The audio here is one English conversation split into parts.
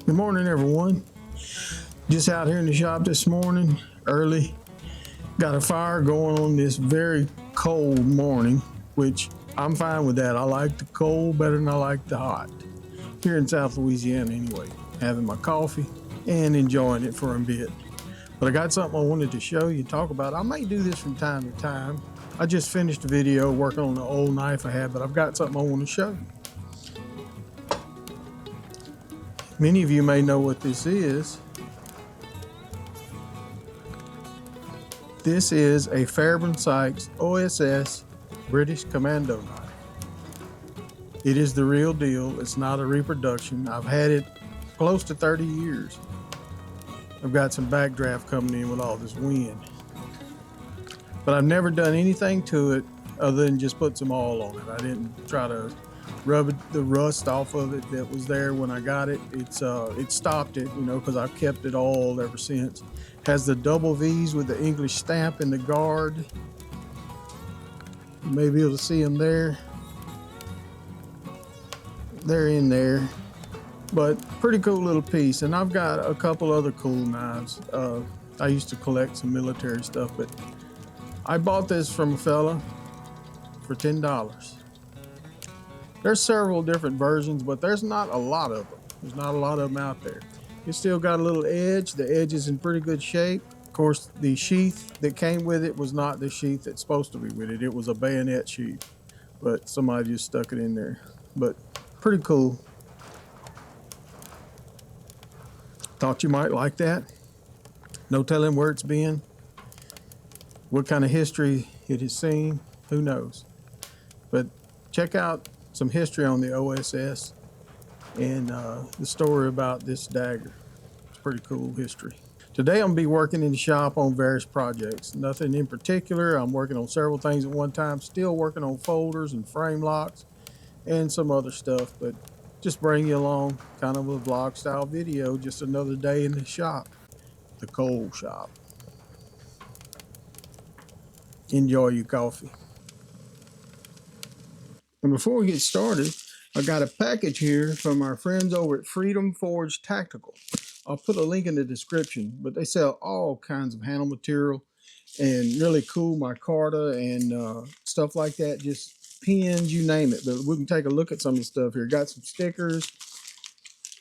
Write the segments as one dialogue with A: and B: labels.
A: Good morning, everyone. Just out here in the shop this morning, early. Got a fire going on this very cold morning, which I'm fine with that. I like the cold better than I like the hot. Here in South Louisiana anyway, having my coffee and enjoying it for a bit. But I got something I wanted to show you, talk about. I may do this from time to time. I just finished a video working on the old knife I had, but I've got something I want to show you. Many of you may know what this is. This is a Fairburn Sykes OSS British Commando knife. It is the real deal. It's not a reproduction. I've had it close to 30 years. I've got some backdraft coming in with all this wind. But I've never done anything to it other than just put some oil on it. I didn't try to rub the rust off of it that was there when I got it. It stopped it, because I've kept it oiled ever since. Has the double V's with the English stamp in the guard. You may be able to see them there. They're in there, but pretty cool little piece. And I've got a couple other cool knives. I used to collect some military stuff, but I bought this from a fella for $10. There's several different versions, but there's not a lot of them. There's not a lot of them out there. It's still got a little edge. The edge is in pretty good shape. Of course, the sheath that came with it was not the sheath that's supposed to be with it. It was a bayonet sheath, but somebody just stuck it in there. But pretty cool. Thought you might like that. No telling where it's been, what kind of history it has seen, who knows. But check out some history on the OSS and the story about this dagger. It's pretty cool history. Today I'm gonna be working in the shop on various projects. Nothing in particular. I'm working on several things at one time, still working on folders and frame locks and some other stuff, but just bring you along kind of a vlog style video, just another day in the shop, the coal shop. Enjoy your coffee. And before we get started, I got a package here from our friends over at Freedom Forge Tactical. I'll put a link in the description, but they sell all kinds of handle material and really cool micarta and stuff like that, just pins, you name it. But we can take a look at some of the stuff here. Got some stickers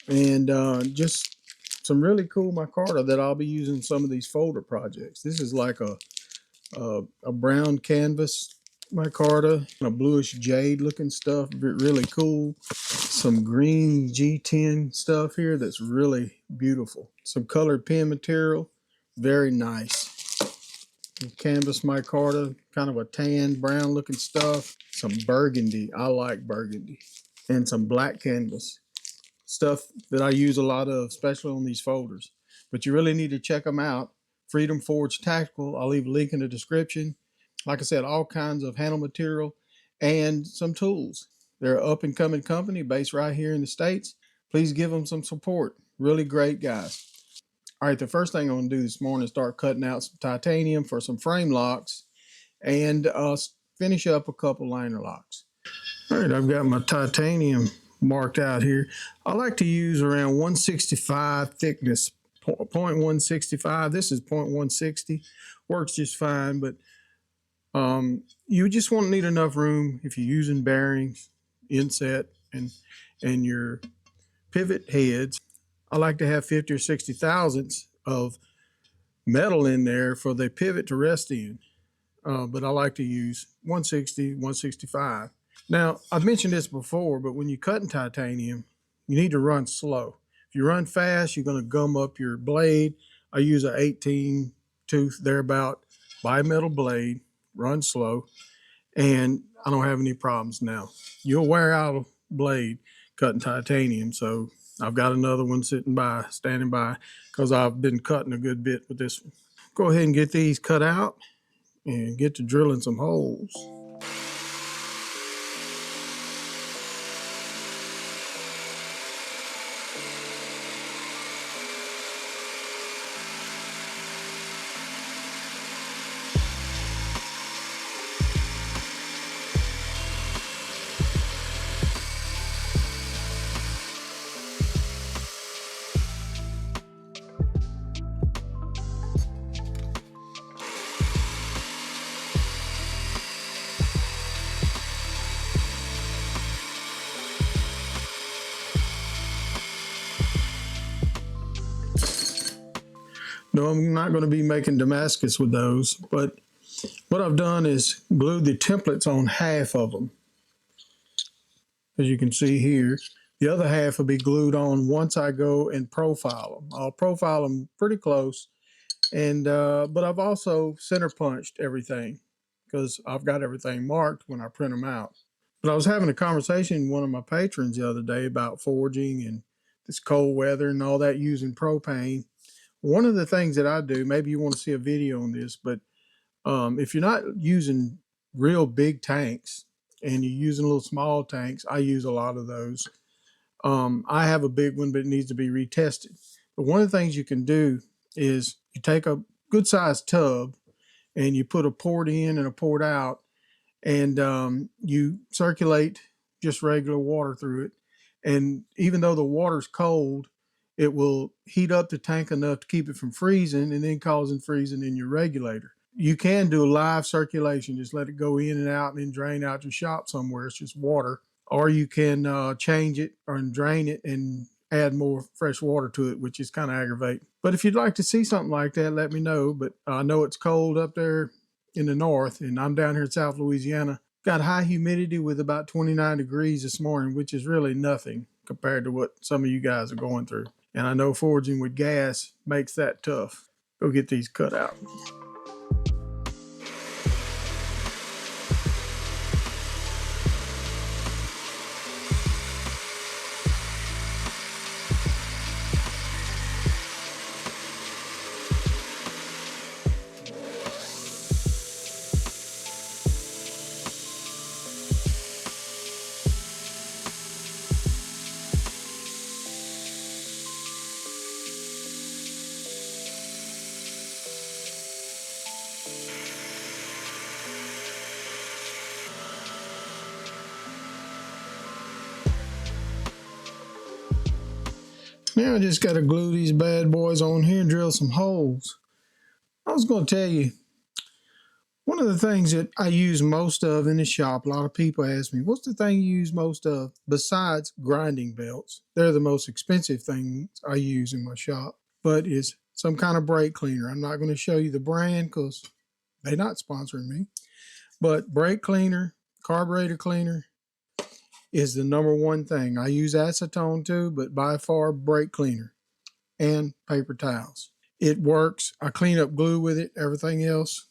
A: and just some really cool micarta that I'll be using in some of these folder projects. This is like a brown canvas micarta, a bluish jade looking stuff, really cool. Some green G10 stuff here that's really beautiful. Some colored pen material, very nice. Canvas micarta, kind of a tan brown looking stuff. Some burgundy, I like burgundy. And some black canvas, stuff that I use a lot of, especially on these folders. But you really need to check them out. Freedom Forge Tactical, I'll leave a link in the description. Like I said, all kinds of handle material and some tools. They're an up-and-coming company based right here in the States. Please give them some support. Really great guys. All right, the first thing I'm going to do this morning is start cutting out some titanium for some frame locks and finish up a couple liner locks. All right, I've got my titanium marked out here. I like to use around 165 thickness, 0.165. This is 0.160. Works just fine, but you just won't need enough room if you're using bearings, inset, and your pivot heads. I like to have 50 or 60 thousandths of metal in there for the pivot to rest in, but I like to use 160, 165. Now, I've mentioned this before, but when you're cutting titanium, you need to run slow. If you run fast, you're going to gum up your blade. I use an 18 tooth thereabout bimetal blade. Run slow, and I don't have any problems now. You'll wear out a blade cutting titanium, so I've got another one standing by, because I've been cutting a good bit with this one. Go ahead and get these cut out and get to drilling some holes. No, I'm not going to be making Damascus with those, but what I've done is glued the templates on half of them. As you can see here, the other half will be glued on once I go and profile them. I'll profile them pretty close, and but I've also center punched everything because I've got everything marked when I print them out. But I was having a conversation with one of my patrons the other day about forging and this cold weather and all that using propane. One of the things that I do, maybe you want to see a video on this, but if you're not using real big tanks and you're using little small tanks, I use a lot of those. I have a big one, but it needs to be retested. But one of the things you can do is you take a good sized tub and you put a port in and a port out, and you circulate just regular water through it. And even though the water's cold, it will heat up the tank enough to keep it from freezing and then causing freezing in your regulator. You can do a live circulation, just let it go in and out and then drain out your shop somewhere. It's just water. Or you can change it or drain it and add more fresh water to it, which is kind of aggravating. But if you'd like to see something like that, let me know. But I know it's cold up there in the north, and I'm down here in South Louisiana. Got high humidity with about 29 degrees this morning, which is really nothing compared to what some of you guys are going through. And I know forging with gas makes that tough. Go get these cut out. Now I just got to glue these bad boys on here and drill some holes. I was going to tell you, one of the things that I use most of in the shop, a lot of people ask me, what's the thing you use most of besides grinding belts? They're the most expensive things I use in my shop, but it's some kind of brake cleaner. I'm not going to show you the brand because they're not sponsoring me, but brake cleaner, carburetor cleaner is the number one thing. I use acetone too, but by far brake cleaner and paper towels. It works. I clean up glue with it. Everything else,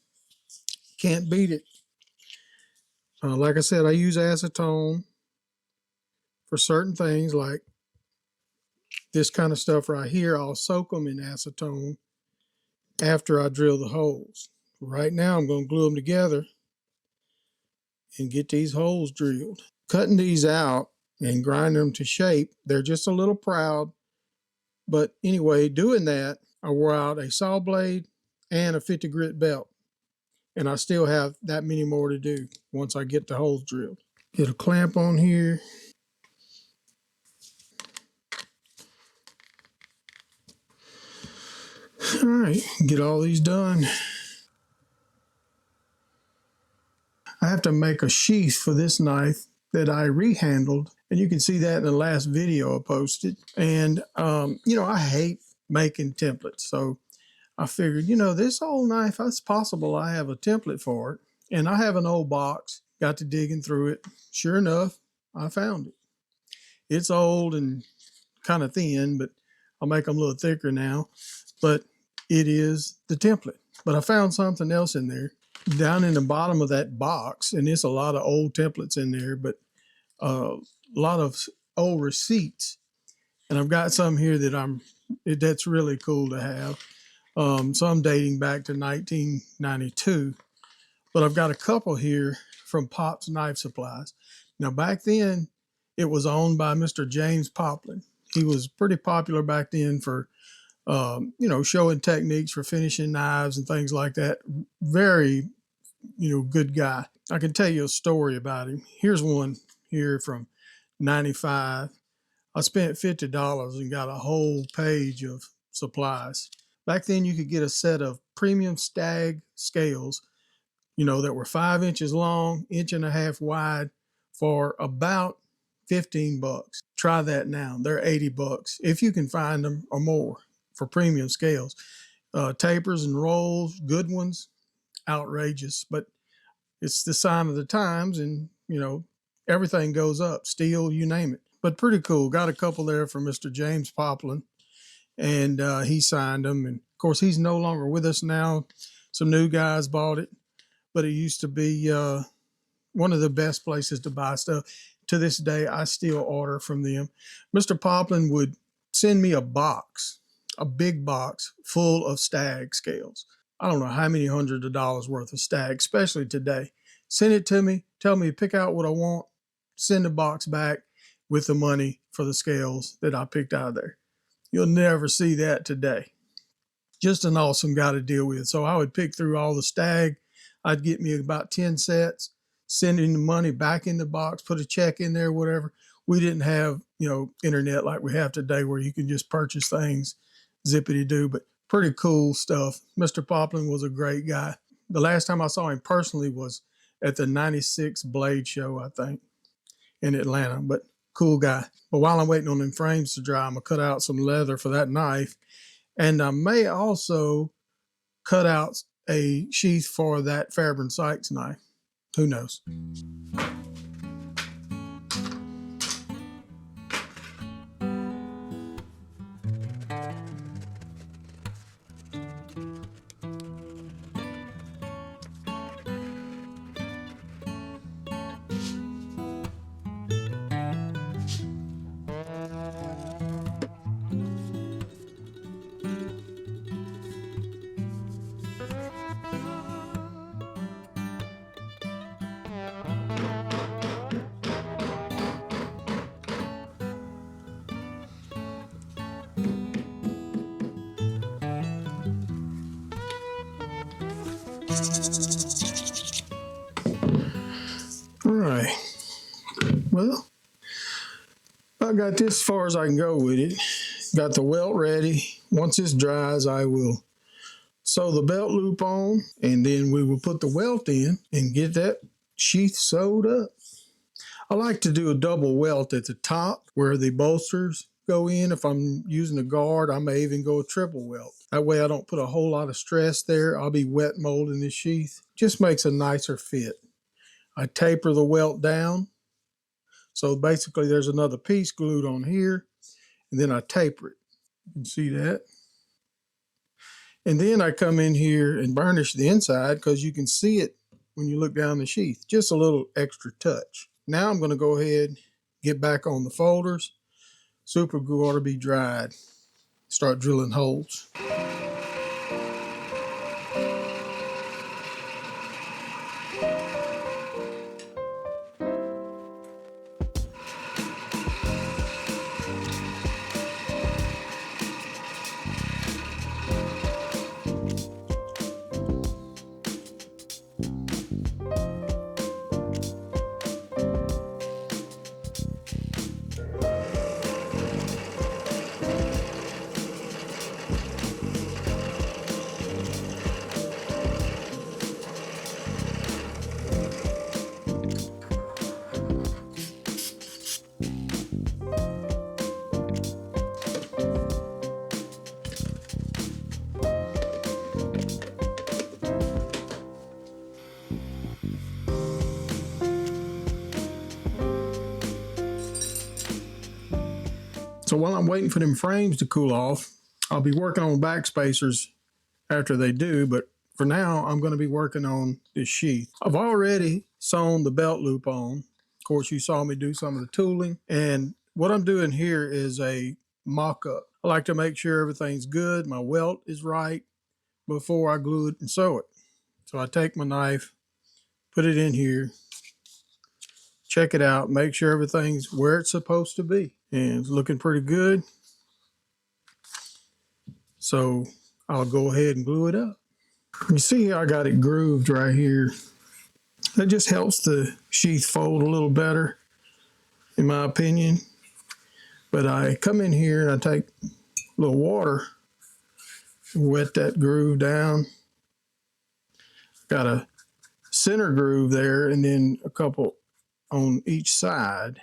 A: can't beat it. Like I said, I use acetone for certain things like this kind of stuff right here. I'll soak them in acetone after I drill the holes. Right now I'm going to glue them together and get these holes drilled. Cutting these out and grinding them to shape, they're just a little proud. But anyway, doing that, I wore out a saw blade and a 50 grit belt. And I still have that many more to do once I get the holes drilled. Get a clamp on here. All right, get all these done. I have to make a sheath for this knife that I rehandled, and you can see that in the last video I posted. And, you know, I hate making templates, so I figured, you know, this old knife, it's possible I have a template for it. And I have an old box, got to digging through it. Sure enough, I found it. It's old and kind of thin, but I'll make them a little thicker now. But it is the template. But I found something else in there. Down in the bottom of that box, and there's a lot of old templates in there, but a lot of old receipts. And I've got some here that that's really cool to have. Some dating back to 1992, but I've got a couple here from Pop's Knife Supplies. Now back then, it was owned by Mr. James Poplin. He was pretty popular back then for, you know, showing techniques for finishing knives and things like that. Very, you know, good guy. I can tell you a story about him. Here's one here from 95. I spent $50 and got a whole page of supplies. Back then, you could get a set of premium stag scales, you know, that were 5 inches long, 1.5 inches wide for about $15. Try that now. They're $80 if you can find them or more for premium scales. tapers and rolls, good ones, outrageous. But it's the sign of the times, and you know, everything goes up, steel, you name it. But pretty cool. Got a couple there from Mr. James Poplin, and he signed them. And of course, he's no longer with us now. Some new guys bought it, but it used to be one of the best places to buy stuff. To this day, I still order from them. Mr. Poplin would send me a box, a big box full of stag scales. I don't know how many hundreds of dollars worth of stag, especially today. Send it to me, tell me to pick out what I want, send the box back with the money for the scales that I picked out of there. You'll never see that today. Just an awesome guy to deal with. So I would pick through all the stag. I'd get me about 10 sets, send in the money back in the box, put a check in there, whatever. We didn't have, you know, internet like we have today where you can just purchase things zippity-doo, but pretty cool stuff. Mr. Poplin was a great guy. The last time I saw him personally was at the 96 Blade Show, I think, in Atlanta, but cool guy. But while I'm waiting on them frames to dry, I'm going to cut out some leather for that knife. And I may also cut out a sheath for that Fairburn Sykes knife. Who knows? All right. Well, I got this as far as I can go with it. Got the welt ready. Once this dries, I will sew the belt loop on, and then we will put the welt in and get that sheath sewed up. I like to do a double welt at the top where the bolsters go in. If I'm using a guard, I may even go a triple welt. That way I don't put a whole lot of stress there. I'll be wet molding this sheath. Just makes a nicer fit. I taper the welt down. So basically there's another piece glued on here, and then I taper it. You can see that. And then I come in here and burnish the inside because you can see it when you look down the sheath. Just a little extra touch. Now I'm going to go ahead, get back on the folders. Super glue ought to be dried. Start drilling holes. So while I'm waiting for them frames to cool off, I'll be working on back spacers after they do, but for now, I'm going to be working on this sheath. I've already sewn the belt loop on. Of course, you saw me do some of the tooling, and what I'm doing here is a mock-up. I like to make sure everything's good, my welt is right before I glue it and sew it. So I take my knife, put it in here, check it out, make sure everything's where it's supposed to be. And it's looking pretty good. So I'll go ahead and glue it up. You see I got it grooved right here. That just helps the sheath fold a little better, in my opinion. But I come in here and I take a little water, wet that groove down. Got a center groove there and then a couple on each side.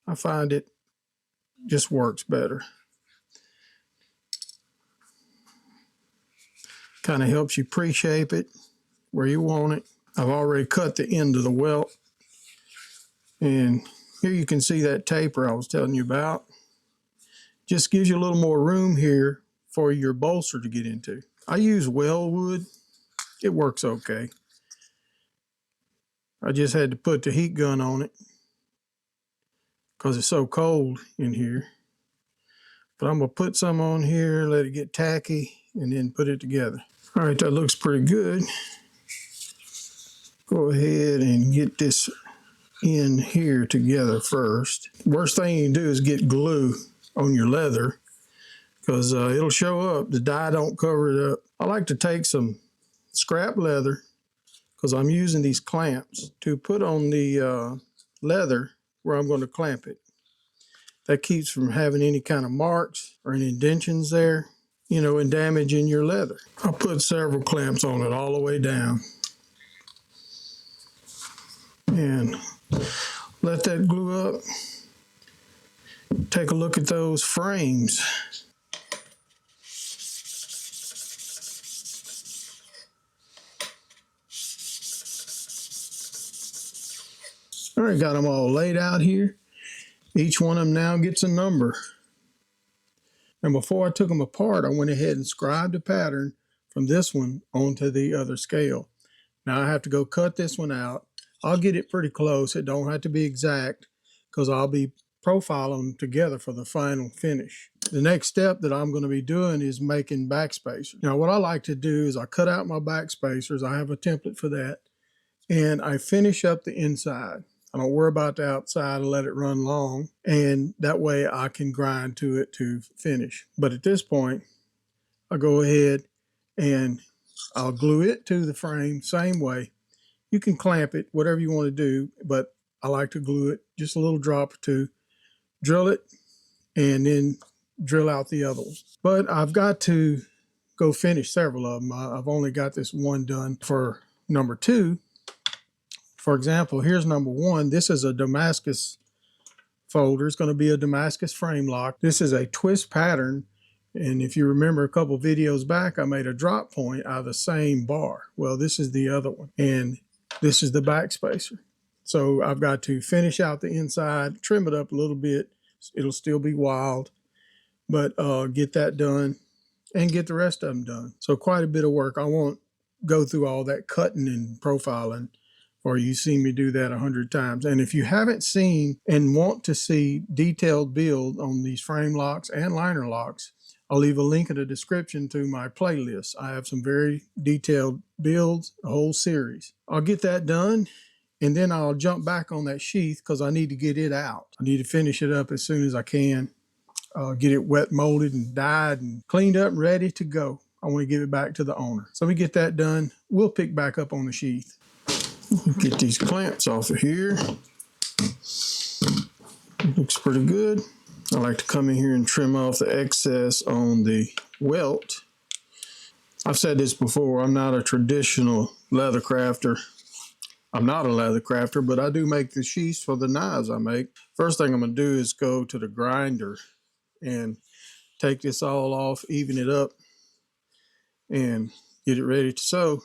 A: I find it just works better. Kind of helps you pre-shape it where you want it. I've already cut the end of the welt. And here you can see that taper I was telling you about. Just gives you a little more room here for your bolster to get into. I use weldwood. It works okay. I just had to put the heat gun on it because it's so cold in here. But I'm going to put some on here, let it get tacky, and then put it together. All right, that looks pretty good. Go ahead and get this in here together first. Worst thing you can do is get glue on your leather because it'll show up. The dye don't cover it up. I like to take some scrap leather because I'm using these clamps to put on the leather where I'm going to clamp it. That keeps from having any kind of marks or any indentions there, you know, and damaging your leather. I'll put several clamps on it all the way down. And let that glue up. Take a look at those frames. All right, got them all laid out here. Each one of them now gets a number. And before I took them apart, I went ahead and scribed a pattern from this one onto the other scale. Now I have to go cut this one out. I'll get it pretty close. It don't have to be exact because I'll be profiling them together for the final finish. The next step that I'm going to be doing is making backspacers. Now what I like to do is I cut out my backspacers. I have a template for that. And I finish up the inside. I don't worry about the outside and let it run long. And that way I can grind to it to finish. But at this point, I go ahead and I'll glue it to the frame same way. You can clamp it, whatever you want to do, but I like to glue it, just a little drop or two, drill it, and then drill out the other ones. But I've got to go finish several of them. I've only got this one done for number 2. For example, here's number 1. This is a Damascus folder. It's going to be a Damascus frame lock. This is a twist pattern. And if you remember a couple videos back, I made a drop point out of the same bar. Well, this is the other one. And this is the backspacer. So I've got to finish out the inside, trim it up a little bit. It'll still be wild, but get that done and get the rest of them done. So quite a bit of work. I won't go through all that cutting and profiling, or you see me do that 100 times. And if you haven't seen and want to see detailed build on these frame locks and liner locks, I'll leave a link in the description to my playlist. I have some very detailed builds, a whole series. I'll get that done, and then I'll jump back on that sheath because I need to get it out. I need to finish it up as soon as I can. Get it wet molded and dyed and cleaned up and ready to go. I want to give it back to the owner. So we get that done. We'll pick back up on the sheath. Get these clamps off of here. Looks pretty good. I like to come in here and trim off the excess on the welt. I've said this before, I'm not a traditional leather crafter. I'm not a leather crafter, but I do make the sheaths for the knives I make. First thing I'm going to do is go to the grinder and take this all off, even it up, and get it ready to sew.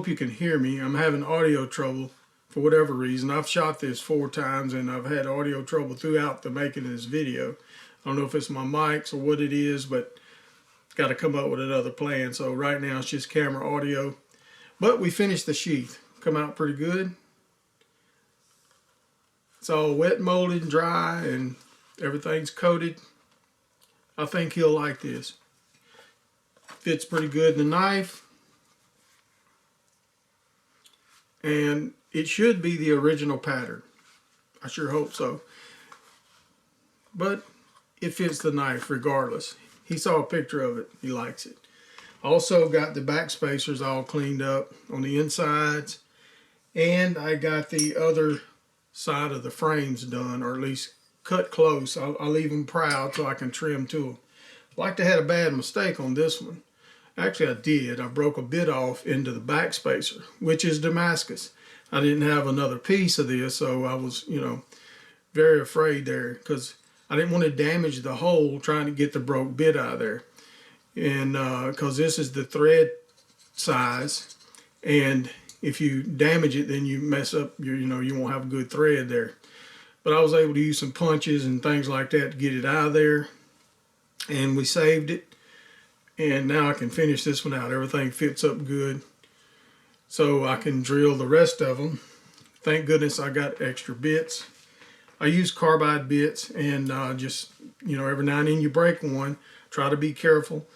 A: hope you can hear me. I'm having audio trouble for whatever reason. I've shot this 4 times and I've had audio trouble throughout the making of this video. I don't know if it's my mics or what it is, but got to come up with another plan. So right now it's just camera audio. But we finished the sheath. Come out pretty good. It's all wet, molded, and dry, and everything's coated. I think he'll like this. Fits pretty good in the knife. And it should be the original pattern. I sure hope so. But it fits the knife regardless. He saw a picture of it. He likes it. Also got the back spacers all cleaned up on the insides. And I got the other side of the frames done, or at least cut close. I'll leave them proud so I can trim to them. Like I had a bad mistake on this one. Actually, I did. I broke a bit off into the back spacer, which is Damascus. I didn't have another piece of this, so I was, very afraid there because I didn't want to damage the hole trying to get the broke bit out of there. And because this is the thread size, and if you damage it, then you mess up your, you won't have a good thread there. But I was able to use some punches and things like that to get it out of there. And we saved it. And now I can finish this one out. Everything fits up good. So I can drill the rest of them. Thank goodness I got extra bits. I use carbide bits, and just, every now and then you break one. Try to be careful.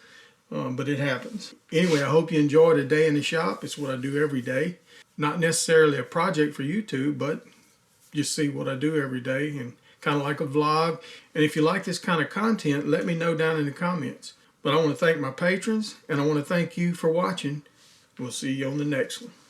A: But it happens. Anyway, I hope you enjoyed a day in the shop. It's what I do every day. Not necessarily a project for YouTube, but just see what I do every day, and kind of like a vlog. And if you like this kind of content, let me know down in the comments. But I want to thank my patrons, and I want to thank you for watching. We'll see you on the next one.